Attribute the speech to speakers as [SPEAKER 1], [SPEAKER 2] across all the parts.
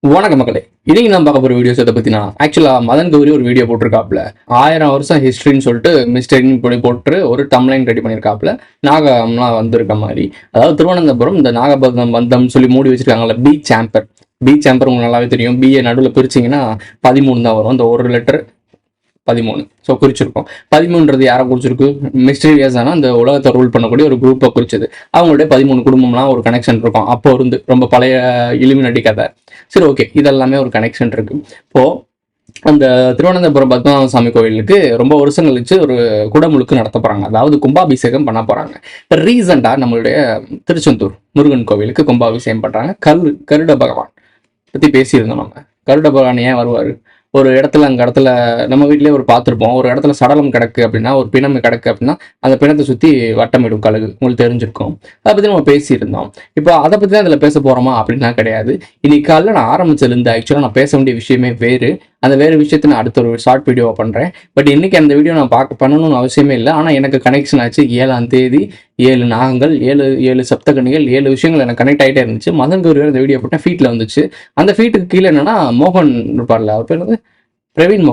[SPEAKER 1] வணக்கம் மக்களே. இன்னைக்கு நான் பார்க்க போற வீடியோஸ் எதை பத்தினா, ஆக்சுவலா மதன் கௌரி ஒரு வீடியோ போட்டிருக்காப்ல. 1000 வருஷம் ஹிஸ்டரின்னு சொல்லிட்டு மிஸ்டரின்னு போட்டு ஒரு டம்லைன் ரெடி பண்ணியிருக்காப்ல. நாகம்லாம் வந்திருக்க மாதிரி, அதாவது திருவனந்தபுரம் இந்த நாகபந்தம் பந்தம் சொல்லி மூடி வச்சிருக்காங்கல்ல. பீச் சாம்பர் உங்களுக்கு நல்லாவே தெரியும். பிஏ நடுவில் பிரிச்சிங்கன்னா 13 தான் வரும். அந்த ஒரு லெட்டர் 13. ஸோ குறிச்சிருக்கோம். 13ன்றது யாரை குறிச்சிருக்கு? மிஸ்டீரியஸான அந்த உலகத்தை ரூல் பண்ணக்கூடிய ஒரு குரூப்பை குறிச்சது. அவங்களுடைய 13 குடும்பம்லாம் ஒரு கனெக்ஷன் இருக்கும். அப்போ இருந்து ரொம்ப பழைய இலுமினட்டி கதை. சரி, ஓகே, இதெல்லாமே ஒரு கனெக்ஷன் இருக்கு. இப்போ அந்த திருவனந்தபுரம் பத்மநாப சாமி கோவிலுக்கு ரொம்ப வருஷம் கழிச்சு ஒரு குடமுழுக்கு நடத்த போறாங்க. அதாவது கும்பாபிஷேகம் பண்ண போறாங்க. இப்போ ரீசெண்டா நம்மளுடைய திருச்செந்தூர் முருகன் கோவிலுக்கு கும்பாபிஷேகம் பண்றாங்க. கருட பகவான் பத்தி பேசியிருந்தோம். நம்ம கருட பகவான் ஏன் வருவாரு? ஒரு இடத்துல அங்கே இடத்துல நம்ம வீட்டிலே ஒரு பார்த்துருப்போம். ஒரு இடத்துல சடலம் கிடக்கு அப்படின்னா, ஒரு பிணம் கிடக்கு அப்படின்னா, அந்த பிணத்தை சுற்றி வட்டமிடும் கழுகு. உங்களுக்கு தெரிஞ்சிருக்கும். அதை பற்றி நம்ம பேசியிருந்தோம். இப்போ அதை பற்றி தான் அதில் பேச போகிறோமா அப்படின்னா கிடையாது. இன்னைக்கு காலையில் நான் ஆரம்பிச்சதுலேருந்து ஆக்சுவலாக நான் பேச வேண்டிய விஷயமே வேறு. அந்த வேறு விஷயத்தை நான் அடுத்த ஒரு ஷார்ட் வீடியோவை பண்ணுறேன். பட் இன்னைக்கு அந்த வீடியோ நான் பண்ணணும்னு அவசியமே இல்லை. ஆனால் எனக்கு கனெக்ஷன் ஆச்சு. 7ஆம் தேதி 7 நாகங்கள், 7 சப்தகன்னிகள், 7 விஷயங்கள் எனக்கு கனெக்ட் ஆகிட்டே இருந்துச்சு. மதன் கௌரி அந்த வீடியோ போட்டேன், ஃபீட்டில் வந்துச்சு. அந்த ஃபீட்டுக்கு கீழே என்னன்னா மோகன் இருப்பார்ல, அவர் பேர் வந்து பிரவீன்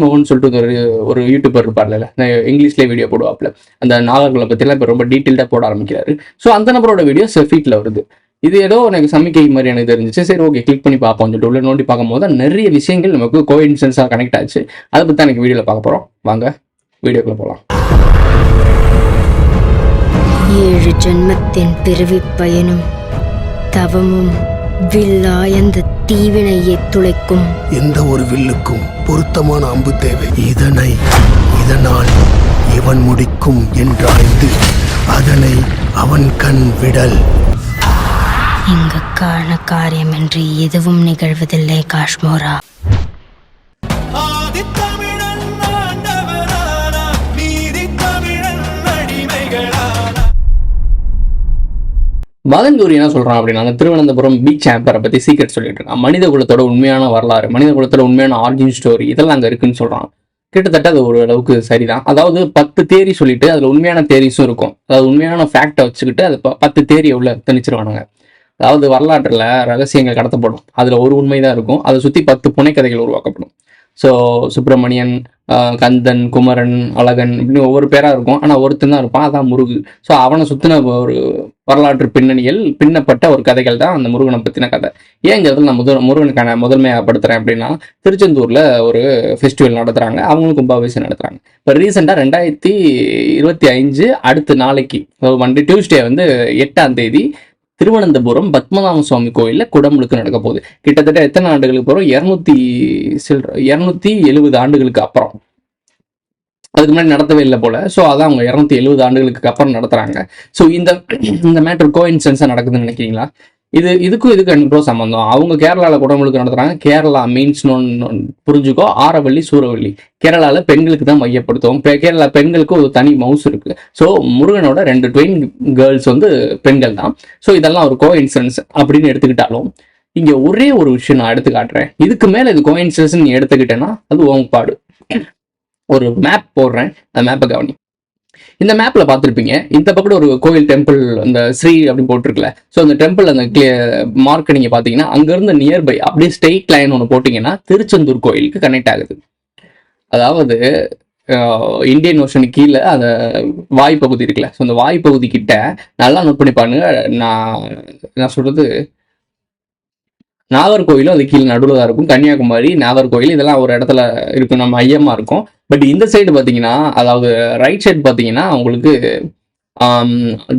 [SPEAKER 1] மோகன் சொல்லிட்டு ஒரு யூடியூபர் இருப்பார்ல, இங்கிலீஷ்லேயே வீடியோ போடுவாப்ல. அந்த நாகர்களை பற்றிலாம் இப்போ ரொம்ப டீட்டெயில்டாக போட ஆரம்பிக்கிறாரு. ஸோ அந்த நபரோட வீடியோ ஃபீட்டில் வருது. இது ஏதோ எனக்கு சமிக்கை மாதிரி எனக்கு தெரிஞ்சிச்சு. சரி, ஓகே, கிளிக் பண்ணி பார்ப்போம் சொல்லிட்டு உள்ள நோண்டி பார்க்கும்போது நிறைய விஷயங்கள் நமக்கு கோஇன்சிடென்ஸாக கனெக்ட் ஆச்சு. அதை பற்றி தான் எனக்கு வீடியோவில் பார்க்க போகிறோம். வாங்க வீடியோக்குள்ள போகலாம்.
[SPEAKER 2] 7 ஜென்மத்தின் பிறவி பயனும் தவமும் வில்லாய் அந்த தீவினையை துளைக்கும்.
[SPEAKER 3] எந்த ஒரு வில்லுக்கும் பொருத்தமான அம்பு தேவை. இதனால் இவன் முடிக்கும் என்றாய்ந்து அதனை அவன் கண் விடல்.
[SPEAKER 2] இங்கு காரண காரியமின்றி எதுவும் நிகழ்வதில்லை காஷ்மோரா.
[SPEAKER 1] மதன் கௌரி என்ன சொல்றான் அப்படின்னா, அந்த திருவனந்தபுரம் பீச் சாம்பரை பத்தி சீக்கிரம் சொல்லிட்டு இருக்கான். மனித குலத்தோட உண்மையான வரலாறு, மனித குலத்தோட உண்மையான ஆரிஜின் ஸ்டோரி, இதெல்லாம் அங்க இருக்குன்னு சொல்றான். கிட்டத்தட்ட அது ஒரு அளவுக்கு சரிதான். அதாவது 10 தேரி சொல்லிட்டு அதுல உண்மையான தேரிஸும் இருக்கும். அதாவது உண்மையான ஃபேக்டை வச்சுக்கிட்டு அது 10 தேரி உள்ள திணிச்சிருவானுங்க. அதாவது வரலாற்றுல ரகசியங்கள் கடத்தப்படும். அதுல ஒரு உண்மைதான் இருக்கும். அதை சுத்தி 10 புனைக்கதைகள் உருவாக்கப்படும். ஸோ சுப்பிரமணியன், கந்தன், குமரன், அழகன் இப்படின்னு ஒவ்வொரு பேராக இருக்கும். ஆனால் ஒருத்தன் தான் இருப்பான், அதான் முருகு. ஸோ அவனை சுற்றின ஒரு வரலாற்று பின்னணியில் பின்னப்பட்ட ஒரு கதைகள் தான் அந்த முருகனை பற்றின கதை. ஏங்கிறதுல நான் முருகனுக்கான முதன்மையாகப்படுத்துகிறேன் அப்படின்னா, திருச்செந்தூரில் ஒரு ஃபெஸ்டிவல் நடத்துகிறாங்க. அவங்களும் கும்பாபிஷேகம் நடத்துகிறாங்க. இப்போ ரீசெண்டாக 2025 அடுத்த நாளைக்கு, மண்டே டியூஸ்டே வந்து 8ஆம் தேதி திருவனந்தபுரம் பத்மநாப சுவாமி கோயிலில் குடமுழுக்கு நடக்க போகுது. கிட்டத்தட்ட எத்தனை ஆண்டுகளுக்கு அப்புறம்? 270 ஆண்டுகளுக்கு அப்புறம். அதுக்கு முன்னாடி நடத்தவே இல்லை போல. ஸோ அதான் அவங்க 270 ஆண்டுகளுக்கு அப்புறம் நடத்துறாங்க. ஸோ இந்த மேட்டர் கோஇன்சிடென்ஸாக நடக்குதுன்னு நினைக்கிறீங்களா? இதுக்கும் 2 சம்பந்தம். அவங்க கேரளாவில் குடமுழுக்கு நடத்துறாங்க. கேரளா மீன்ஸ் புரிஞ்சுக்கோ, ஆரவள்ளி சூரவள்ளி. கேரளாவில் பெண்களுக்கு தான் மையப்படுத்துவோம். கேரளா பெண்களுக்கு ஒரு தனி மவுஸ் இருக்கு. ஸோ முருகனோட 2 ட்வின் கேர்ள்ஸ் வந்து பெண்கள் தான். ஸோ இதெல்லாம் ஒரு கோஇன்சிடென்ஸ் அப்படின்னு எடுத்துக்கிட்டாலும், இங்க ஒரே ஒரு விஷயம் நான் எடுத்து காட்டுறேன். இதுக்கு மேல இது கோஇன்சிடென்ஸ் நீ எடுத்துக்கிட்டேன்னா அது உங்க பாடு. ஒரு மேப் போடுறேன், அந்த மேப்பை கவனி. இந்த மேப்ல பார்த்துருப்பீங்க, இந்த பக்கம் ஒரு கோவில் டெம்பிள், அந்த ஸ்ரீ அப்படின்னு போட்டிருக்கல. ஸோ அந்த டெம்பிள் அந்த மார்க் நீங்க பாத்தீங்கன்னா, அங்கிருந்து நியர்பை அப்படியே ஸ்ட்ரெயிட் லைன் ஒன்று போட்டீங்கன்னா திருச்செந்தூர் கோயிலுக்கு கனெக்ட் ஆகுது. அதாவது இந்தியன் ஓஷனுக்கு கீழே அந்த வாய்ப்பகுதி இருக்குல்ல. ஸோ அந்த வாய்ப்பகுதி கிட்ட நல்லா நோட் பண்ணி பாருங்க. நான் சொல்றது நாகர்கோவிலும் அது கீழே நடுவில் தான் இருக்கும். கன்னியாகுமரி, நாகர்கோவில் இதெல்லாம் ஒரு இடத்துல இருக்கும், நம்ம மையமா இருக்கும். பட் இந்த சைடு பார்த்தீங்கன்னா, அதாவது ரைட் சைடு பார்த்தீங்கன்னா உங்களுக்கு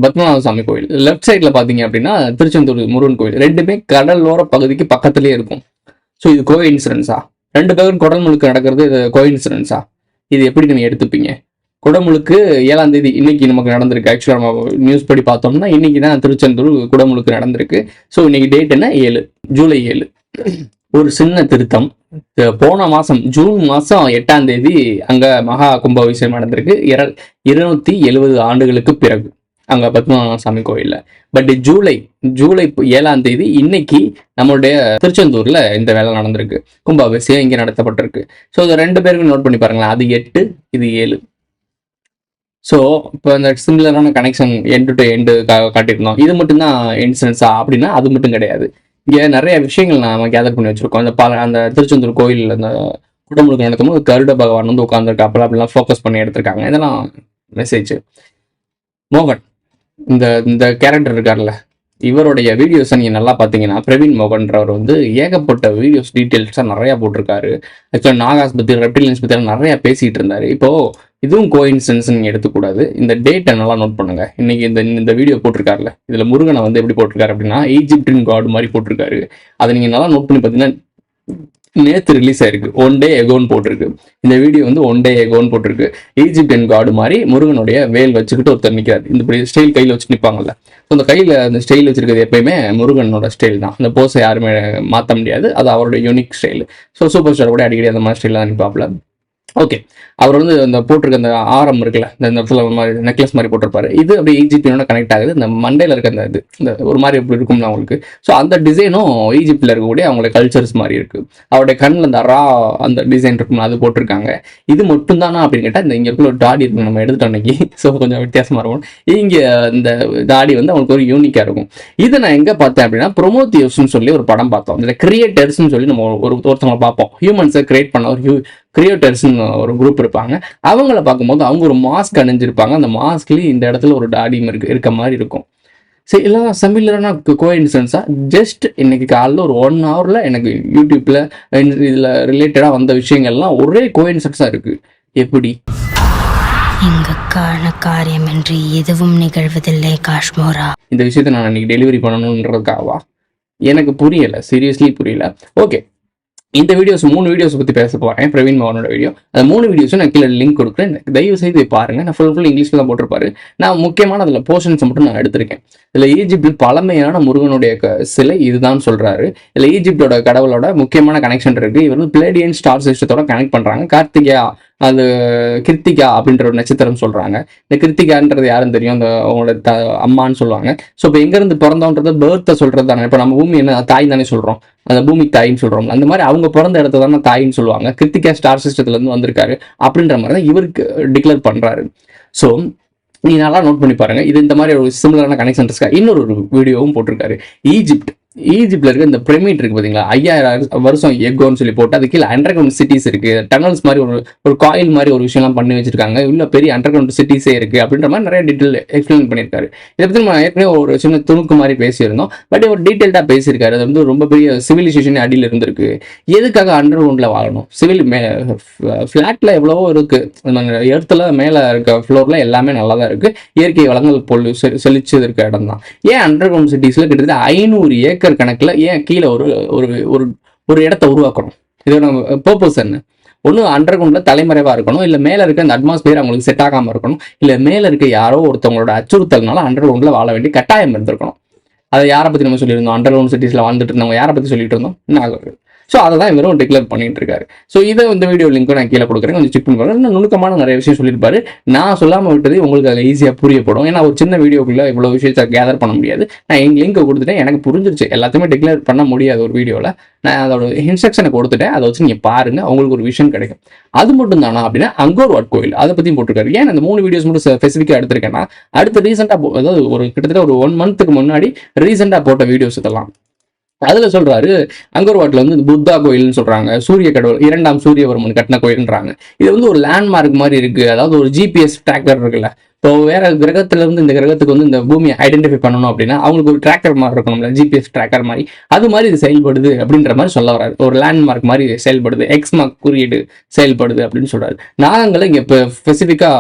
[SPEAKER 1] பத்மநாப சாமி கோயில், லெஃப்ட் சைடில் பார்த்தீங்க அப்படின்னா திருச்செந்தூர் முருகன் கோயில். ரெண்டுமே கடலோர பகுதிக்கு பக்கத்துலேயே இருக்கும். ஸோ இது கோஇன்சிடென்ஸா? 2 பேரும் குடல் முழுக்க நடக்கிறது இது கோஇன்சிடென்ஸா? இது எப்படி நீங்கள் எடுத்துப்பீங்க? குடமுழுக்கு 7ஆம் தேதி இன்னைக்கு நமக்கு நடந்திருக்கு. ஆக்சுவலாக நம்ம நியூஸ் படி பார்த்தோம்னா இன்னைக்கு தான் திருச்செந்தூர் குடமுழுக்கு நடந்திருக்கு. ஸோ இன்னைக்கு டேட் என்ன? 7 ஜூலை 7. ஒரு சின்ன திருத்தம். போன மாதம் ஜூன் மாதம் 8ஆம் தேதி அங்கே மகா கும்பாபிஷேகம் நடந்திருக்கு. 270 ஆண்டுகளுக்கு பிறகு அங்கே பத்மநாப சாமி கோயிலில். பட் ஜூலை 7ஆம் தேதி இன்னைக்கு நம்மளுடைய திருச்செந்தூரில் இந்த வேலை நடந்திருக்கு. கும்பாபிஷேகம் இங்கே நடத்தப்பட்டிருக்கு. ஸோ இது 2 பேருக்கு நோட் பண்ணி பாருங்களேன். அது 8, இது 7. ஸோ இப்போ இந்த சிமிலரான கனெக்ஷன் எண்டு டு எண்டு காட்டியிருந்தோம். இது மட்டும்தான் இன்சிடென்ஸா அப்படின்னா அது மட்டும் கிடையாது. இங்கே நிறைய விஷயங்கள் நாம கேதர் பண்ணி வச்சிருக்கோம். அந்த திருச்செந்தூர் கோயில் அந்த குடமுழுக்கு நடத்தும் போது கருட பகவான் வந்து உட்காந்துருக்காப்புல அப்படிலாம் ஃபோக்கஸ் பண்ணி எடுத்திருக்காங்க. இதெல்லாம் மெசேஜ். மோகன் இந்த இந்த கேரக்டர் இருக்கார்ல, இவருடைய வீடியோஸை நீங்கள் நல்லா பார்த்தீங்கன்னா பிரவீன் மோகன்றவர் வந்து ஏகப்பட்ட வீடியோஸ் டீட்டெயில்ஸாக நிறையா போட்டிருக்காரு. ஆக்சுவலாக நாகாஸ் பற்றி ரெப்டிலியன்ஸ் பற்றி நிறையா பேசிகிட்டு இருந்தார். இப்போது இதுவும் கோயின்சிடன்ஸ் நீங்கள் எடுத்துக்கூடாது. இந்த டேட்டை நல்லா நோட் பண்ணுங்கள். இன்றைக்கி இந்த வீடியோ போட்டிருக்காருல, இதில் முருகனை வந்து எப்படி போட்டிருக்காரு அப்படின்னா ஈஜிப்டின் காட் மாதிரி போட்டிருக்காரு. அதை நீங்கள் நல்லா நோட் பண்ணி பார்த்தீங்கன்னா நேற்று ரிலீஸ் ஆயிருக்கு, 1 day agoன்னு போட்டிருக்கு. இந்த வீடியோ வந்து 1 day agoன்னு போட்டிருக்கு. ஈஜிப்டியன் காடு மாதிரி முருகனுடைய வேல் வச்சுக்கிட்டு ஒருத்தர் நிற்கிறார். இந்த ஸ்டைல் கையில் வச்சு நிற்பாங்கல்ல, அந்த கையில் அந்த ஸ்டைல் வச்சிருக்கிறது எப்பயுமே முருகனோட ஸ்டைல் தான். அந்த போஸை யாருமே மாற்ற முடியாது, அது அவருடைய unique style. So super star கூட அடிக்கடி அந்த மாதிரி ஸ்டைலில் தான் நிற்பாப்புல. ஓகே, அவர் வந்து அந்த போட்டிருக்க அந்த ஆரம் இருக்குல்ல, இந்த இடத்துல ஒரு மாதிரி நெக்லஸ் மாதிரி போட்டிருப்பாரு. இது அப்படியே ஈஜிப்டியனோட கனெக்ட் ஆகுது. இந்த மண்டையில் இருக்க அந்த இது இந்த ஒரு மாதிரி எப்படி இருக்கும்ல அவங்களுக்கு. ஸோ அந்த டிசைனும் ஈஜிப்டில் இருக்கக்கூடிய அவங்களுடைய கல்ச்சர்ஸ் மாதிரி இருக்கு. அவருடைய கண்ணில் அந்த அந்த டிசைன் இருக்கும், அது போட்டிருக்காங்க. இது மட்டும் தானா அப்படின்னு கேட்டால் இந்த இங்கே இருக்கிற ஒரு தாடி இருக்கும், நம்ம எடுத்துட்டோம் இன்னைக்கு. ஸோ கொஞ்சம் வித்தியாசமாக இருக்கும். இங்கே இந்த தாடி வந்து அவங்களுக்கு ஒரு யூனிக்காக இருக்கும். இதை நான் எங்கே பார்த்தேன் அப்படின்னா ப்ரொமோத்தியோஸ்ன்னு சொல்லி ஒரு படம் பார்த்தோம். இந்த கிரியேட்டர்ஸ்ன்னு சொல்லி நம்ம ஒருத்தவங்களை பார்ப்போம். ஹியூமன்ஸை கிரியேட் பண்ண ஒரு கிரியேட்டர்ஸ்ன்னு ஒரு குரூப் இருப்பாங்க. அவங்கள பார்க்கும்போது அவங்க ஒரு மாஸ்க் அணிஞ்சிருப்பாங்க. அந்த மாஸ்க்லேயும் இந்த இடத்துல ஒரு தாடியும் இருக்க மாதிரி இருக்கும். சரி, எல்லாம் சிமிலரான கோஇன்சிடென்ஸாக ஜஸ்ட் இன்னைக்கு காலையில் ஒரு 1 hourல எனக்கு யூடியூப்ல இதில் ரிலேட்டடாக வந்த விஷயங்கள்லாம் ஒரே கோஇன்சிடென்ஸாக இருக்குது. எப்படி?
[SPEAKER 2] இங்கு காண காரியமின்றி எதுவும் நிகழ்வதில்லை காஷ்மோரா.
[SPEAKER 1] இந்த விஷயத்தை நான் இன்னைக்கு டெலிவரி பண்ணணுன்றதுக்காகவா? எனக்கு புரியலை, சீரியஸ்லி புரியல. ஓகே, இந்த வீடியோஸ் 3 வீடியோஸ் பற்றி பேச போகிறேன். பிரவீன் மோகனோட வீடியோ. அந்த 3 வீடியோஸும் நான் கீழே லிங்க் கொடுக்குறேன். தயவு செய்து பாருங்கள். நான் ஃபுல் இங்கிலீஷில் தான் போட்டிருப்பாரு. நான் முக்கியமான அதில் போர்ஷன்ஸை மட்டும் நான் எடுத்திருக்கேன். இதில் ஈஜிப்டில் பழமையான முருகனுடைய சிலை இதுதான் சொல்கிறாரு. இதில் ஈஜிப்டோட கடவுளோட முக்கியமான கனெக்ஷன் இருக்குது. இவர் வந்து பிளேடியன் ஸ்டார் சிஸ்டத்தோட கனெக்ட் பண்ணுறாங்க. கிருத்திகா அப்படின்ற ஒரு நட்சத்திரம் சொல்கிறாங்க. இந்த கிருத்திகான்றது யாருன்னு தெரியும், அந்த அவங்களோட அம்மான்னு சொல்லுவாங்க. ஸோ இப்போ எங்கேருந்து பிறந்தோன்றது பேர்த்தை சொல்கிறது தானே. இப்போ நம்ம பூமி என்ன தாய் தானே சொல்கிறோம், அந்த பூமிக்கு தாயின்னு சொல்கிறோம். அந்த மாதிரி அவங்க பிறந்த இடத்த தானே தாயின்னு சொல்லுவாங்க. கிருத்திகா ஸ்டார் சிஸ்டத்துலேருந்து வந்திருக்காரு அப்படின்ற மாதிரி தான் இவருக்கு டிக்ளேர் பண்ணுறாரு. ஸோ நீ நல்லா நோட் பண்ணி பாருங்க. இது இந்த மாதிரி ஒரு சிமிலரான கனெக்ஷன் இருக்கா. இன்னொரு வீடியோவும் போட்டிருக்காரு. ஈஜிப்ட்ல இருக்க இந்த பிரமிட் இருக்கு பார்த்தீங்களா, 5000 வருஷம் எக்கோன்னு சொல்லி போட்டு அது கீழே அண்டர் கிரவுண்ட் சிட்டிஸ் இருக்கு, டனல்ஸ் மாதிரி ஒரு காயில் மாதிரி ஒரு விஷயம்லாம் பண்ணி வச்சிருக்காங்க. உள்ள பெரிய அண்டர் கிரவுண்ட் சிட்டிஸே இருக்கு அப்படின்ற மாதிரி நிறைய டீட்டெயில் எக்ஸ்பிளைன் பண்ணியிருக்காரு. இதை பற்றி நம்ம ஏற்கனவே ஒரு சின்ன துணுக்கு மாதிரி பேசியிருந்தோம். பட் ஒரு டீட்டெயில்டாக பேசியிருக்காரு. அது வந்து ரொம்ப பெரிய சிவிலைசேஷன் அடியில் இருந்திருக்கு. எதுக்காக அண்டர் கிரவுண்ட்ல வாழணும்? ஃபிளாட்ல எவ்வளவோ இருக்கு, எர்த்தில் மேலே இருக்க ஃப்ளோர்ல எல்லாமே நல்லா தான் இருக்கு. இயற்கை வளங்கள் செழிச்சது இருக்க இடம் தான். ஏன் அண்டர் கிரவுண்ட் சிட்டிஸ்ல கிட்டத்தட்ட 500 ஏக்கர் கணக்கில் ஏன் கீழே ஒரு இடத்த உருவாக்கணும்? இதோட பர்பஸ் என்ன? ஒன்று அண்டர் கிரவுண்டில் தலைமறைவாக இருக்கணும், இல்லை மேலே இருக்க அந்த அட்மாஸ்பியர் அவங்களுக்கு செட் ஆகாமல் இருக்கணும், இல்லை மேலே இருக்க யாரோ ஒருத்தவங்களோட அச்சுறுத்தல்னால அண்டர் கிரவுண்டில் வாழ வேண்டிய கட்டாயம் இருந்திருக்கணும். அதை யாரை பற்றி நம்ம சொல்லியிருந்தோம்? அண்டர் கிரவுண்ட் சிட்டிஸில் வாழ்ந்துட்டு இருந்தவங்க யாரை பற்றி சொல்லிட்டு இருந்தோம்? நாகர்கள். ஸோ அதை தான் இவரும் டிக்ளேர் பண்ணிட்டு இருக்காரு. ஸோ இதை இந்த வீடியோ லிங்க்கும் நான் கீழே கொடுக்குறேன், கொஞ்சம் செக் பண்ணி பாருங்க. இன்னும் நுணுக்கமான நிறைய விஷயம் சொல்லியிருப்பாரு. நான் சொல்லாமல் விட்டது உங்களுக்கு அதில் ஈஸியாக புரியப்படும். ஏன்னா ஒரு சின்ன வீடியோக்குள்ள இவ்வளோ விஷயத்தை கேதர் பண்ண முடியாது. நான் எங்கள் லிங்க்கை கொடுத்துட்டேன், எனக்கு புரிஞ்சிருச்சு. எல்லாத்தையுமே டிக்ளேர் பண்ண முடியாது ஒரு வீடியோவில். நான் அதோட இன்ஸ்ட்ரக்ஷனை கொடுத்துட்டேன், அதை வச்சு நீங்கள் பாருங்கள், உங்களுக்கு ஒரு விஷயம் கிடைக்கும். அது மட்டும் தானா அப்படின்னா அங்கோர் வாட் கோயில் அதை பற்றியும் போட்டிருக்காரு. ஏன் அந்த 3 வீடியோஸ் மட்டும் ஸ்பெசிஃபிக்காக எடுத்திருக்கேன்னா, அடுத்து ரீசெண்டாக அதாவது ஒரு கிட்டத்தட்ட ஒரு 1 monthக்கு முன்னாடி ரீசெண்டாக போட்ட வீடியோஸ் இதெல்லாம். அதுல சொல்றாரு, அங்கோர் வாட்ல வந்து புத்தா கோயில்னு சொல்றாங்க, சூரிய கடவுள் 2ஆம் சூரியவர்மன் கட்டின கோயில்ன்றாங்க. இது வந்து ஒரு லேண்ட்மார்க் மாதிரி இருக்கு. அதாவது ஒரு GPS ட்ராக்கர் இருக்குல்ல, இப்போ வேற கிரகத்துல இருந்து இந்த கிரகத்துக்கு வந்து இந்த பூமியை ஐடென்டிஃபை பண்ணணும் அப்படின்னா அவங்களுக்கு ஒரு டிராக்கர் மாதிரி இருக்கணும்ல, GPS ட்ராக்கர் மாதிரி. அது மாதிரி இது செயல்படுது அப்படின்ற மாதிரி சொல்ல வராது. ஒரு லேண்ட்மார்க் மாதிரி செயல்படுது, எக்ஸ் மார்க் குறியீடு செயல்படுது அப்படின்னு சொல்றாரு. நாகங்களை இங்க இப்போ ஸ்பெசிஃபிக்கா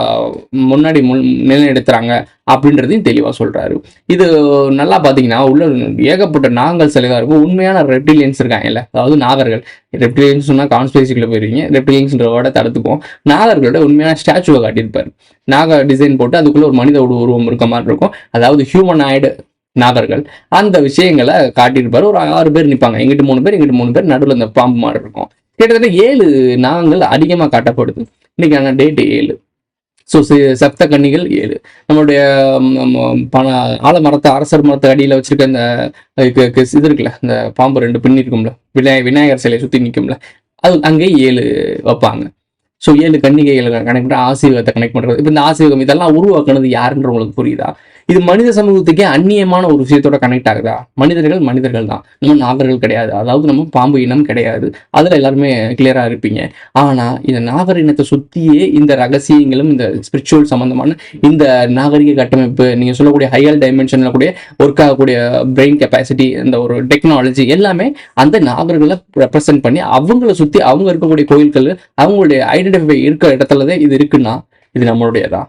[SPEAKER 1] முன்னாடி நிலைநிறுத்துறாங்க அப்படின்றதையும் தெளிவாக சொல்றாரு. இது நல்லா பார்த்தீங்கன்னா உள்ள ஏகப்பட்ட நாகங்கள் சிலைதான் இருக்கும். உண்மையான ரெப்டிலியன்ஸ் இருக்காங்க இல்லை, அதாவது நாகர்கள். ரெப்டிலியன்ஸ் சொன்னா கான்ஸ்பிரசிக்குள்ள போயிருவீங்க, ரெப்டிலியன்ஸ்ன்ற வேர்டை தடுத்துப்போம். நாகர்களோட உண்மையான ஸ்டாச்சுவை காட்டியிருப்பாரு. நாக டிசைன் போட்டு அதுக்குள்ள ஒரு மனித உருவம் இருக்க மாதிரி இருக்கும், அதாவது ஹியூமனாய்டு நாகர்கள். அந்த விஷயங்களை காட்டியிருப்பாரு. ஒரு 6 பேர் நிற்பாங்க, எங்கிட்ட 3 பேர் எங்கிட்ட 3 பேர், நடுவில் இந்த பாம்பு மாதிரி இருக்கும். கிட்டத்தட்ட 7 நாகங்கள் அதிகமாக காட்டப்படுது. இன்னைக்கான டேட்டு 7. ஸோ சப்த கன்னிகள் 7. நம்மளுடைய ஆலமரத்தை அரசர் மரத்தை அடியில் வச்சிருக்க இந்த இது இருக்குல்ல, இந்த பாம்பு 2 பின்னி இருக்கும்ல, விநாயகர் சிலையை சுற்றி நிற்கும்ல, அது அங்கே 7 வைப்பாங்க. ஸோ 7 கன்னிகைகளை கனெக்ட் பண்ணி ஆசீர்வாதத்தை கனெக்ட் பண்ணுறது. இப்போ இந்த ஆசீர்வாதம் இதெல்லாம் உருவாக்குனது யாருன்ற உங்களுக்கு புரியுதா? இது மனித சமூகத்துக்கே அந்நியமான ஒரு விஷயத்தோட கனெக்ட் ஆகுதா? மனிதர்கள் தான், நம்ம நாகர்கள் கிடையாது, அதாவது நம்ம பாம்பு இனம் கிடையாது. அதுல எல்லாருமே கிளியரா இருப்பீங்க. ஆனா இந்த நாகர் இனத்தை சுத்தியே இந்த ரகசியங்களும் இந்த ஸ்பிரிச்சுவல் சம்பந்தமான இந்த நாகரிக கட்டமைப்பு, நீங்க சொல்லக்கூடிய ஹையர் டைமென்ஷன்ல கூட ஒர்க் ஆகக்கூடிய பிரெயின் கெப்பாசிட்டி, இந்த ஒரு டெக்னாலஜி எல்லாமே அந்த நாகர்களை ரெப்ரசென்ட் பண்ணி அவங்கள சுத்தி அவங்க இருக்கக்கூடிய கோயில்கள், அவங்களுடைய ஐடென்டிஃபை இருக்க இடத்துலதான் இது இருக்குன்னா இது நம்மளுடையதா?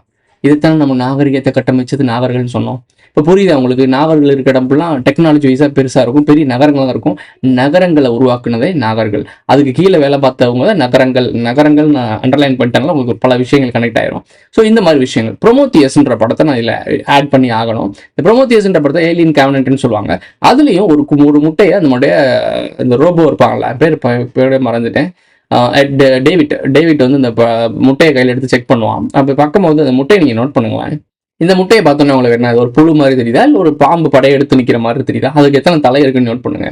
[SPEAKER 1] இதுதான் நம்ம நாகரிகத்தை கட்டமைச்சது நாகர்கள்னு சொன்னோம். இப்போ புரியுது அவங்களுக்கு? நாகர்கள் இருக்கிற இடம்லாம் டெக்னாலஜி வைஸாக பெருசாக இருக்கும், பெரிய நகரங்களாக இருக்கும். நகரங்களை உருவாக்குனதே நாகர்கள். அதுக்கு கீழே வேலை பார்த்தவங்க தான் நகரங்கள் நான் அண்டர்லைன் பண்ணிட்டாங்களா உங்களுக்கு பல விஷயங்கள் கனெக்ட் ஆயிரும். ஸோ இந்த மாதிரி விஷயங்கள் ப்ரொமோத்தியஸ்ன்ற படத்தை நான் இதில் ஆட் பண்ணி ஆகணும். இந்த ப்ரொமோத்தியஸ்ன்ற படத்தை ஏலியன் கேபினட்னு சொல்லுவாங்க. அதுலேயும் ஒரு முட்டையை நம்மளுடைய இந்த ரோபோ இருப்பாங்களா, பேர் மறந்துட்டேன், டேவிட் வந்து இந்த முட்டையை கையில் எடுத்து செக் பண்ணுவான். அப்போ பார்க்கும்போது அந்த முட்டையை நீங்கள் நோட் பண்ணுங்களேன். இந்த முட்டையை பார்த்தோன்னே உங்களுக்கு என்ன, ஒரு புழு மாதிரி தெரியுதா, இல்லை ஒரு பாம்பு படையெடுத்து நிற்கிற மாதிரி தெரியுதா? அதுக்கு எத்தனை தலை இருக்குன்னு நோட் பண்ணுங்க.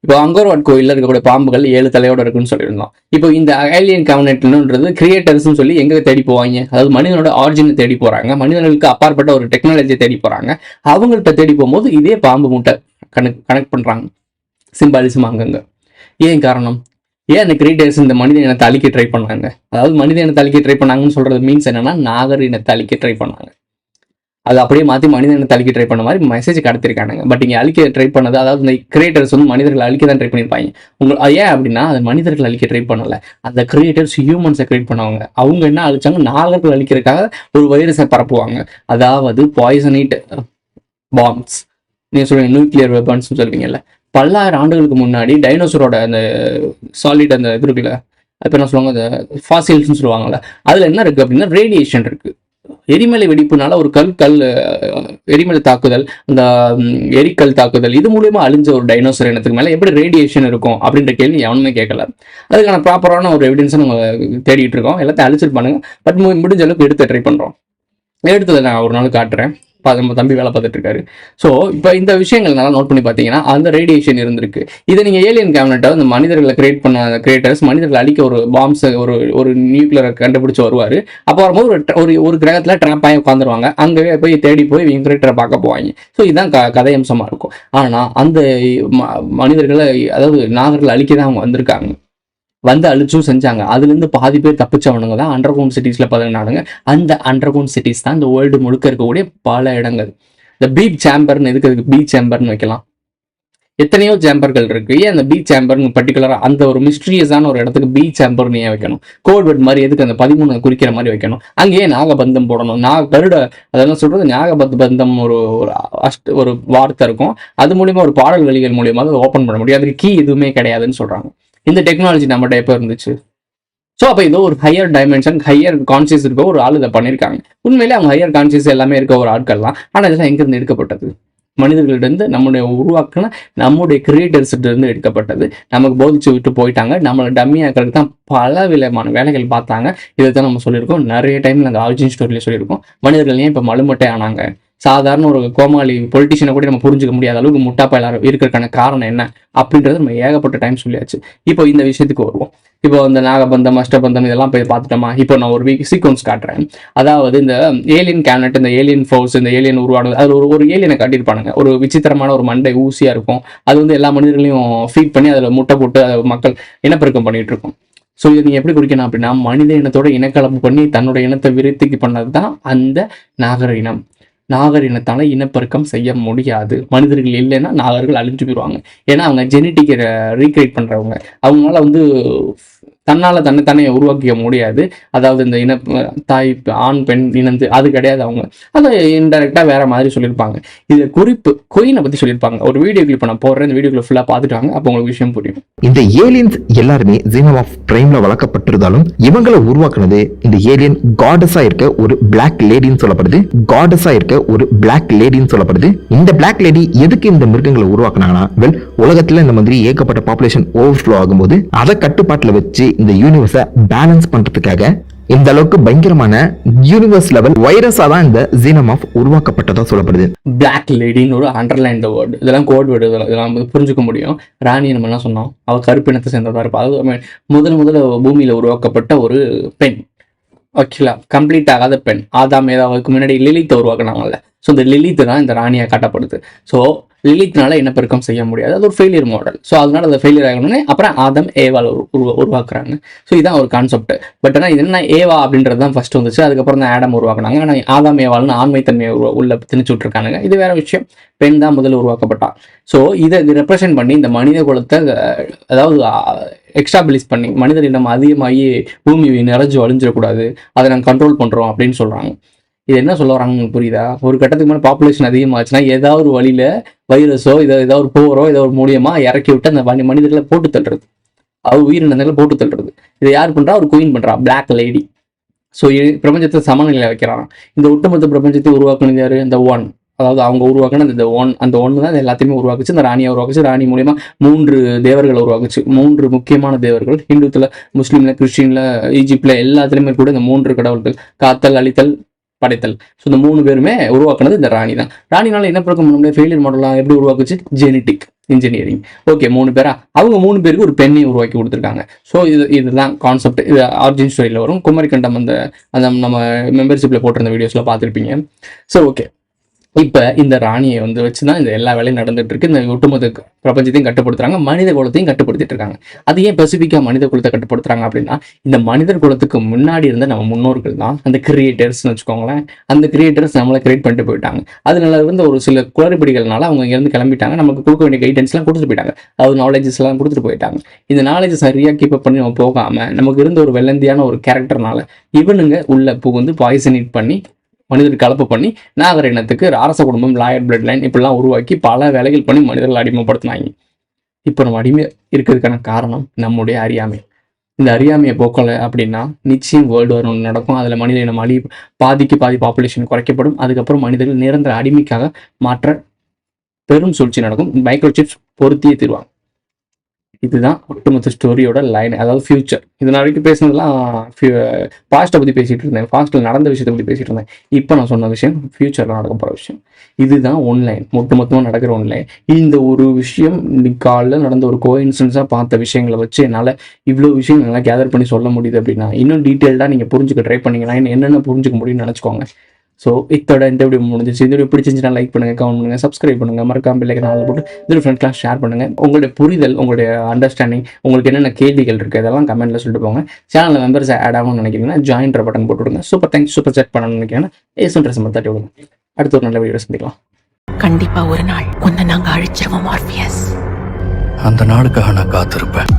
[SPEAKER 1] இப்போ அங்கோர்வாட் கோயிலில் இருக்கக்கூடிய பாம்புகள் 7 தலையோட இருக்குன்னு சொல்லியிருந்தோம். இப்போ இந்த ஏலியன் கேபினட்ன்றது கிரியேட்டர்ஸ்னு சொல்லி எங்கே தேடி போவாங்க? அதாவது மனிதனோட ஆரிஜினை தேடி போறாங்க, மனிதர்களுக்கு அப்பாற்பட்ட ஒரு டெக்னாலஜியை தேடி போறாங்க. அவங்கள்ட்ட தேடி போகும்போது இதே பாம்பு முட்டை கனெக்ட் பண்றாங்க, சிம்பாலிசம் அங்கங்க. ஏன் காரணம்? ஏன் அந்த கிரியேட்டர்ஸ் இந்த மனித இனத்தை அழிக்க ட்ரை பண்ணாங்க? அதாவது மனித இனத்தை அழிக்க ட்ரை பண்ணாங்கன்னு சொல்றது மீன்ஸ் என்னன்னா, நாகர் இனத்தை அழிக்க ட்ரை பண்ணாங்க. அது அப்படியே மாற்றி மனித இனத்தை அழிக்க ட்ரை பண்ண மாதிரி மெசேஜ் கடத்திருக்காங்க. பட் இங்கே அழிக்க ட்ரை பண்ணது, அதாவது இந்த கிரியேட்டர்ஸ் வந்து மனிதர்கள் அழிக்க தான் ட்ரை பண்ணியிருப்பாங்க. ஏன் அப்படின்னா அது மனிதர்கள் அழிக்க ட்ரை பண்ணல, அந்த கிரியேட்டர்ஸ் ஹியூமன்ஸை கிரியேட் பண்ணுவாங்க. அவங்க என்ன அழிச்சாங்க, நாகர்கள் அழிக்கிறதுக்காக ஒரு வைரஸை பரப்புவாங்க. அதாவது பாய்சனைட் பாம்ஸ், நீங்க சொல்லுவீங்க நியூக்ளியர் வெப்பன்ஸ் சொல்லுவீங்கல்ல. பல்லாயிரம் ஆண்டுகளுக்கு முன்னாடி டைனோசரோட அந்த சாலிட் அந்த இது இருக்குல்ல, இப்போ என்ன சொல்லுவாங்க, அந்த ஃபாசில்ஸ்னு சொல்லுவாங்கல்ல, அதில் என்ன இருக்குது அப்படின்னா ரேடியேஷன் இருக்குது. எரிமலை வெடிப்புனால ஒரு எரிமலை தாக்குதல், அந்த எரிக்கல் தாக்குதல், இது மூலியமா அழிஞ்ச ஒரு டைனோசர் இனத்துக்கு மேலே எப்படி ரேடியேஷன் இருக்கும் அப்படின்ற கேள்வி எவனுமே கேட்கல. அதுக்கான ப்ராப்பரான ஒரு எவிடன்ஸை நம்ம தேடிட்டு இருக்கோம். எல்லாத்தையும் அழிச்சிட்டு பண்ணுங்க, பட் முடிஞ்ச அளவுக்கு எடுத்து ட்ரை பண்ணுறோம். எடுத்ததை நான் ஒரு நாள் காட்டுறேன். நம்ம தம்பி வேலை பார்த்துட்டு இருக்காரு. ஸோ இப்போ இந்த விஷயங்கள் நல்லா நோட் பண்ணி பார்த்தீங்கன்னா அந்த ரேடியேஷன் இருந்திருக்கு. இதை நீங்கள் ஏலியன் கேபினட்டை அந்த மனிதர்களை கிரியேட் பண்ண கிரியேட்டர்ஸ் மனிதர்கள் அழிக்க ஒரு பாம்ஸ் ஒரு நியூக்ளியரை கண்டுபிடிச்சு வருவார். அப்போ வரும்போது ஒரு கிரகத்தில் ட்ராப் ஆகி உட்காந்துருவாங்க. அங்கே போய் தேடி போய் இவங்க கிரியேட்டரை பார்க்க போவாங்க. ஸோ இதுதான் கதை அம்சமாக இருக்கும். ஆனால் அந்த மனிதர்களை, அதாவது நாகர்கள் அழிக்க தான் அவங்க வந்திருக்காங்க, வந்து அழிச்சும் செஞ்சாங்க. அதுலேருந்து பாதி பேர் தப்பிச்சவனுங்க தான் அண்டர் கிரவுண்ட் சிட்டிஸ்ல பதினாடுங்க. அந்த அண்டர் கிரவுண்ட் சிட்டிஸ் தான் இந்த வேர்ல்டு முழுக்க இருக்கக்கூடிய பல இடங்கள். இந்த பீப் சேம்பர்னு எதுக்கு பீச் சேம்பர்னு வைக்கலாம்? எத்தனையோ சேம்பர்கள் இருக்கு. ஏன் அந்த பீச் சேம்பர்னு பர்டிகுலரா அந்த ஒரு மிஸ்டீரியஸான ஒரு இடத்துக்கு பீச் சேம்பர்னு ஏன் வைக்கணும்? கோட்வர்ட் மாதிரி எதுக்கு அந்த 13 குறிக்கிற மாதிரி வைக்கணும்? அங்கேயே நாகபந்தம் போடணும். அதெல்லாம் சொல்றது நாகபந்தம் ஒரு வார்த்தை இருக்கும். அது மூலியமா ஒரு பாடல் வழிகள் மூலியமா அதை ஓப்பன் பண்ண முடியும். அதுக்கு கீ எதுவுமே கிடையாதுன்னு சொல்றாங்க. இந்த டெக்னாலஜி நம்மகிட்ட எப்போ இருந்துச்சு? ஸோ அப்போ ஏதோ ஒரு ஹையர் டைமென்ஷன், ஹையர் கான்சியஸ் இருக்க ஒரு ஆள் இதை பண்ணியிருக்காங்க. உண்மையிலே அவங்க ஹையர் கான்சியஸ் எல்லாமே இருக்க ஒரு ஆட்கள் தான். ஆனால் இதெல்லாம் எங்கேருந்து எடுக்கப்பட்டது? மனிதர்களிடம் நம்முடைய உருவாக்கின நம்முடைய கிரியேட்டர்ஸ்கிட்ட இருந்து எடுக்கப்பட்டது. நமக்கு போதிச்சு விட்டு போயிட்டாங்க. நம்மளை டம்மியாக்கிறதுக்கு தான் பல விதமான வேலைகள் பார்த்தாங்க. இதை தான் நம்ம சொல்லியிருக்கோம் நிறைய டைம்ல. அந்த ஆரிஜின் ஸ்டோரியில சொல்லியிருக்கோம். மனிதர்கள் ஏன் இப்போ மலுமட்டை ஆனாங்க? சாதாரண ஒரு கோமாளி பொலிட்டிஷியனை கூட நம்ம புரிஞ்சுக்க முடியாத அளவுக்கு முட்டாப்பா எல்லாரும் இருக்கிறதுக்கான காரணம் என்ன அப்படின்றது நம்ம ஏகப்பட்ட டைம் சொல்லியாச்சு. இப்போ இந்த விஷயத்துக்கு வருவோம். இப்போ இந்த நாகபந்தம், அஷ்டபந்தம் இதெல்லாம் போய் பார்த்துட்டோமா? இப்போ நான் ஒரு சீக்வன்ஸ் காட்டுறேன். அதாவது இந்த ஏலியன் கேபினட், இந்த ஏலியன் ஃபோர்ஸ், இந்த ஏலியன் உருவானது, அது ஒரு ஏலியனை காட்டியிருப்பானுங்க. ஒரு விசித்திரமான ஒரு மண்டை ஊசியா இருக்கும். அது வந்து எல்லா மனிதர்களையும் ஃபீட் பண்ணி அதில் முட்டை போட்டு மக்கள் இனப்பெருக்கம் பண்ணிட்டு இருக்கும். ஸோ இதை நீங்கள் எப்படி குறிக்கணும் அப்படின்னா, மனித இனத்தோட இனக்கலப்பு பண்ணி தன்னோட இனத்தை விருத்திக்கு பண்ணது தான் அந்த நாகர் இனம். நாகர் இனத்தால இனப்பெருக்கம் செய்ய முடியாது. மனிதர்கள் இல்லைன்னா நாகர்கள் அழிஞ்சு போயிடுவாங்க. ஏன்னா அவங்க ஜெனட்டிக்கை ரீக்ரியேட் பண்றவங்க. அவங்களால வந்து தன்னால தன்னை உருவாக்கிக்க முடியாது. அதாவது இந்த தாய் ஆண் பெண் இனந்து அது கிடையாது. அவங்க அதை இன்டெரக்டா வேற மாதிரி சொல்லியிருப்பாங்க. இது கொயினை பத்தி சொல்லியிருப்பாங்க. ஒரு வீடியோ கிளிப் நான் போடுறேன். இந்த வீடியோ ஃபுல்லா பார்த்துட்டு வாங்க, அப்போ உங்களுக்கு விஷயம் புரியும்.
[SPEAKER 4] இந்த ஏலியன்ஸ் எல்லாருமே ஜீனம் ஆஃப் பிரைம்ல வளர்க்கப்பட்டிருந்தாலும் இவங்களை உருவாக்குனது இந்த ஏலியன் காடஸா இருக்க ஒரு பிளாக் லேடின்னு சொல்லப்படுது. காடஸா இருக்க ஒரு பிளாக் லேடின்னு சொல்லப்படுது. இந்த பிளாக் லேடி எதுக்கு இந்த மிருகங்களை உருவாக்குனாங்கன்னா, உலகத்துல இந்த மாதிரி ஏகப்பட்ட பாப்புலேஷன் ஓவர்ஃப்ளோ ஆகும்போது அதை கட்டுப்பாட்டுல வச்சு இந்த யூனிவர்ஸை பேலன்ஸ் பண்றதுக்காக இந்த அளவுக்கு பயங்கரமான யூனிவர்ஸ் லெவல் வைரஸா தான் இந்த ஜீனமாஃப் உருவாக்கப்பட்டதா சொல்லப்படுது.
[SPEAKER 1] பிளாக் லேடின்னு ஒரு அண்டர்லைன் வேர்டு, இதெல்லாம் கோட் வேர்டு, இதெல்லாம் புரிஞ்சுக்க முடியும். ராணி நம்ம என்ன சொன்னோம், அவ கருப்பினத்தை சேர்ந்ததா இருப்பா. அது முதல்ல பூமியில உருவாக்கப்பட்ட ஒரு பெண். ஆக்சுவலா கம்ப்ளீட் ஆகாத பெண். ஆதாம் ஏதாவுக்கு முன்னாடி லிலித்தை உருவாக்குனாங்கல்ல, ஸோ இந்த லிலித் தான் இந்த ராணியாக காட்டப்படுது. ஸோ லிலித்னால இனப்பெருக்கம் செய்ய முடியாது, அது ஒரு ஃபெயிலியர் மாடல். ஸோ அதனால அதை ஃபெயிலியர் ஆகணும்னே அப்புறம் ஆதம் ஏவால் உருவாக்குறாங்க. ஸோ இதான் ஒரு கான்செப்ட். பட் ஆனால் இது என்ன ஏவா அப்படின்றது தான் ஃபர்ஸ்ட் வந்துச்சு, அதுக்கப்புறம் தான் ஆடம் உருவாக்குனாங்க. ஆனால் ஆதாம் ஏவால்னு ஆண்மைத்தன்மையை உள்ள திணிச்சு விட்டுருக்கானுங்க. இது வேற விஷயம், பெண் தான் முதல்ல உருவாக்கப்பட்டா. ஸோ இதை ரெப்ரசென்ட் பண்ணி இந்த மனித குலத்தை அதாவது எக்ஸ்டாபிளிஷ் பண்ணி மனிதர் இனம் அதிகமாகி பூமி நிறைஞ்சு அழிஞ்சிடக்கூடாது, அதை நாங்கள் கண்ட்ரோல் பண்ணுறோம் அப்படின்னு சொல்கிறாங்க. இது என்ன சொல்ல வராங்கன்னு புரியுதா? ஒரு கட்டத்துக்கு மேலே பாப்புலேஷன் அதிகமாச்சுன்னா ஏதாவது ஒரு வழியில் வைரஸோ ஏதாவது ஒரு போரோ ஏதோ ஒரு மூலியமாக இறக்கி விட்டு அந்த மனிதர்களை போட்டு தள்ளுறது, அது உயிரினங்களை போட்டு தள்ளுறது. இதை யார் பண்ணுறா? ஒரு குயின் பண்ணுறா, பிளாக் லேடி. ஸோ பிரபஞ்சத்தை சமநிலையில் வைக்கிறாங்க. இந்த ஒட்டுமொத்த பிரபஞ்சத்தை உருவாக்குனது யாரு? இந்த ஒன். அதாவது அவங்க உருவாக்குன அந்த ஒன்று தான் எல்லாத்தையுமே உருவாக்குச்சு. இந்த ராணியை உருவாக்குச்சு. ராணி மூலியமா 3 தேவர்களை உருவாக்குச்சு. 3 முக்கியமான தேவர்கள். ஹிந்துத்துல, முஸ்லீம்ல, கிறிஸ்டின்ல, ஈஜிப்ட்ல எல்லாத்துலேயுமே கூட இந்த 3 கடவுள்கள், காத்தல், அழித்தல், படைத்தல். ஸோ இந்த 3 பேருமே உருவாக்குனது இந்த ராணி தான். ராணினால என்ன பிறக்க முடியும்? ஃபெயிலியர் மாடலாம் எப்படி உருவாக்குச்சு? Genetic engineering. ஓகே, 3 பேரா? அவங்க 3 பேருக்கு ஒரு பெண்ணை உருவாக்கி கொடுத்துருக்காங்க. ஸோ இதுதான் கான்செப்ட். இது ஆர்ஜின் ஸ்டோரியில் வரும். குமரிக்கண்டம் அந்த நம்ம மெம்பர்ஷிப்பில் போட்டிருந்த வீடியோஸில் பார்த்துருப்பீங்க. ஸோ ஓகே, இப்போ இந்த ராணியை வச்சு தான் இந்த எல்லா வேலையும் நடந்துட்டு இருக்கு. இந்த ஒட்டுமொத்த பிரபஞ்சத்தையும் கட்டுப்படுத்துறாங்க, மனித குலத்தையும் கட்டுப்படுத்திட்டு இருக்காங்க. அது ஏன் ஸ்பெசிஃபிக்காக மனித குலத்தை கட்டுப்படுத்துறாங்க அப்படின்னா, இந்த மனிதர் குலத்துக்கு முன்னாடி இருந்த நம்ம முன்னோர்கள் தான் அந்த கிரியேட்டர்ஸ்னு வச்சுக்கோங்களேன். அந்த கிரியேட்டர்ஸ் நம்மளை கிரியேட் பண்ணிட்டு போயிட்டாங்க. அதனால இருந்த ஒரு சில குளறுபடிகள்னால அவங்க இங்கேருந்து கிளம்பிட்டாங்க. நமக்கு கொடுக்க வேண்டிய கைடன்ஸ்லாம் கொடுத்துட்டு போயிட்டாங்க, அதாவது நாலேஜஸ்லாம் கொடுத்துட்டு போயிட்டாங்க. இந்த நாலேஜ் சரியாக கீப் பண்ணி நம்ம போகாமல் நமக்கு இருந்த ஒரு வெள்ளந்தியான ஒரு கேரக்டர்னால இவனுங்க உள்ள புகுந்து பாய்சனேட் பண்ணி மனிதர் கலப்பு பண்ணி நாகர இனத்துக்கு அரச குடும்பம், லாயர் பிளட் லைன் இப்படிலாம் உருவாக்கி பல வேலைகள் பண்ணி மனிதர்கள் அடிமைப்படுத்தினாங்க. இப்போ நம்ம அடிமை இருக்கிறதுக்கான காரணம் நம்முடைய அறியாமை. இந்த அறியாமையை போக்கலை அப்படின்னா நிச்சயம் வேர்ல்டு வார் ஒன்று நடக்கும். அதில் மனித இனம் பாதிக்கு பாதி பாப்புலேஷன் குறைக்கப்படும். அதுக்கப்புறம் மனிதர்கள் நிரந்தர அடிமைக்காக மாற்ற பெரும் சூழ்ச்சி நடக்கும். மைக்ரோசிப்ஸ் பொருத்தியே தருவாங்க. இதுதான் ஒட்டுமொத்த ஸ்டோரியோட லைன், அதாவது ஃபியூச்சர். இது நான் வரைக்கும் பேசுனதுலாம் பாஸ்ட்டை பற்றி பேசிகிட்டு இருந்தேன், பாஸ்ட்டில் நடந்த விஷயத்தை பற்றி பேசிகிட்டு இருந்தேன். இப்போ நான் சொன்ன விஷயம் ஃபியூச்சரில் நடக்க போகிற விஷயம். இதுதான் ஒன்லைன், மொத்தமாக நடக்கிற ஒன்லைன். இந்த ஒரு விஷயம் காலையில் நடந்த ஒரு கோஇன்சிடென்ஸாக பார்த்த விஷயங்களை வச்சு என்னால் இவ்வளோ விஷயம் நல்லா கேதர் பண்ணி சொல்ல முடியுது. அப்படின்னா இன்னும் டீட்டெயில்டாக நீங்கள் புரிஞ்சுக்க ட்ரை பண்ணிங்கன்னா என்னென்ன புரிஞ்சுக்க முடியும்னு நினச்சிக்கோங்க. ஸோ இதோட இந்த வீடியோ முடிஞ்சிச்சு. இந்த வீடியோ பிடிச்சிருந்துச்சுன்னா லைக் பண்ணுங்கள், கமெண்ட் பண்ணுங்கள், சப்ஸ்கிரைப் பண்ணுங்கள், மறக்காம பெல் ஐகானை போட்டு இதோட ஃப்ரெண்ட்ஸ்லாம் ஷேர் பண்ணுங்கள். உங்களுடைய புரிதல், உங்களுடைய அண்டர்ஸ்டாண்டிங், உங்களுக்கு என்னென்ன கேள்விகள் இருக்குது இதெல்லாம் கமெண்ட்டில் சொல்லிட்டு போங்க. சேனலில் மெம்பர்ஸ் ஆட் ஆகணும்னு நினைக்கிறீங்கன்னா ஜாயின்ற பட்டன் போட்டு விடுங்க. Super thanks. சூப்பர் செட் பண்ணணும்னு நினைக்கிறீங்கன்னா ஏசுன்ற சம்பளம் தட்டி விடுங்க. அடுத்த ஒரு நல்ல வீடியோ சந்திக்கலாம்.
[SPEAKER 5] கண்டிப்பா ஒரு நாள் உன்னை நாங்க அழிச்சிருவோம் மார்பியஸ்.
[SPEAKER 6] அந்த நாளுக்காக நான் காத்திருப்பேன்.